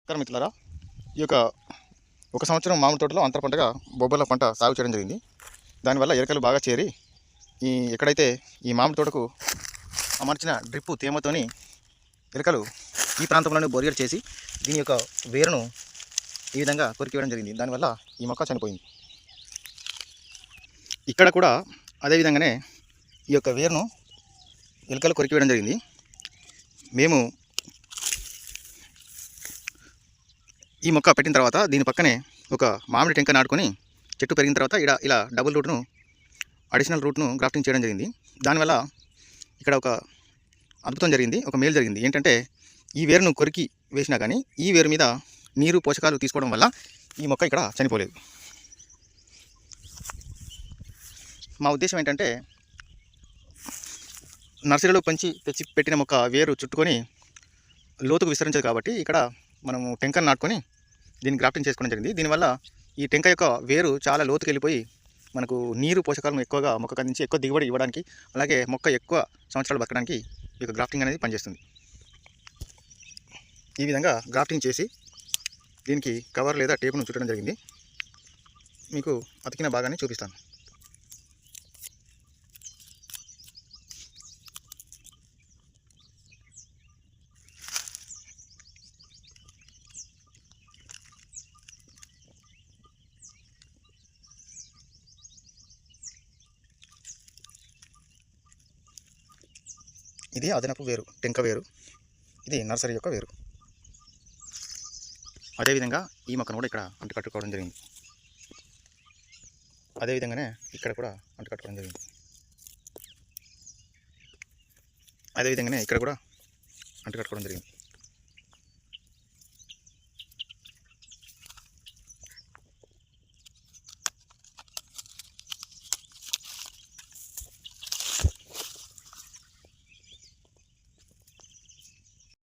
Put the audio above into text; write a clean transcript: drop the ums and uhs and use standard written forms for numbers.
నమస్కారం మిత్రులారా, ఈ యొక్క ఒక సంవత్సరం మామిడి తోటలో అంతర పంటగా బొబ్బర్ల పంట సాగు చేయడం జరిగింది. దానివల్ల ఎరకలు బాగా చేరి ఎక్కడైతే ఈ మామిడి తోటకు అమర్చిన డ్రిప్పు తేమతోని ఎరకలు ఈ ప్రాంతంలోనే బొరియర్ చేసి దీని యొక్క వేరును ఈ విధంగా కొరికివేయడం జరిగింది. దానివల్ల ఈ మొక్క చనిపోయింది. ఇక్కడ కూడా అదేవిధంగానే ఈ యొక్క వేరును ఎలుకలు కొరికివేయడం జరిగింది. మేము ఈ మొక్క పెట్టిన తర్వాత దీని పక్కనే ఒక మామిడి టెంక నాటుకొని చెట్టు పెరిగిన తర్వాత ఇలా డబుల్ రూట్ను అడిషనల్ రూట్ను గ్రాఫ్టింగ్ చేయడం జరిగింది. దానివల్ల ఇక్కడ ఒక అద్భుతం జరిగింది, ఒక మేలు జరిగింది. ఏంటంటే ఈ వేరును కొరికి వేసినా కానీ ఈ వేరు మీద నీరు పోషకాలు తీసుకోవడం వల్ల ఈ మొక్క ఇక్కడ చనిపోలేదు. మా ఉద్దేశం ఏంటంటే నర్సరీలో తెచ్చి పెట్టిన మొక్క వేరు చుట్టుకొని లోతుకు విస్తరించదు కాబట్టి ఇక్కడ మనము టెంకను నాటుకొని దీన్ని గ్రాఫ్టింగ్ చేసుకోవడం జరిగింది. దీనివల్ల ఈ టెంక యొక్క వేరు చాలా లోతుకు వెళ్ళిపోయి మనకు నీరు పోషకాలను ఎక్కువగా మొక్కకు అందించి ఎక్కువ దిగుబడి ఇవ్వడానికి, అలాగే మొక్క ఎక్కువ సంవత్సరాలు బతకడానికి ఈ యొక్క గ్రాఫ్టింగ్ అనేది పనిచేస్తుంది. ఈ విధంగా గ్రాఫ్టింగ్ చేసి దీనికి కవర్ లేదా టేపును చుట్టడం జరిగింది. మీకు అతికిన భాగాన్ని చూపిస్తాను. ఇది అదనపు వేరు, టెంక వేరు. ఇది నర్సరీ యొక్క వేరు. అదేవిధంగా ఈ మొక్కను కూడా ఇక్కడ అంటుకట్టుకోవడం జరిగింది. అదేవిధంగానే ఇక్కడ కూడా అంటుకట్టుకోవడం జరిగింది. అదేవిధంగానే ఇక్కడ కూడా అంటుకట్టుకోవడం జరిగింది.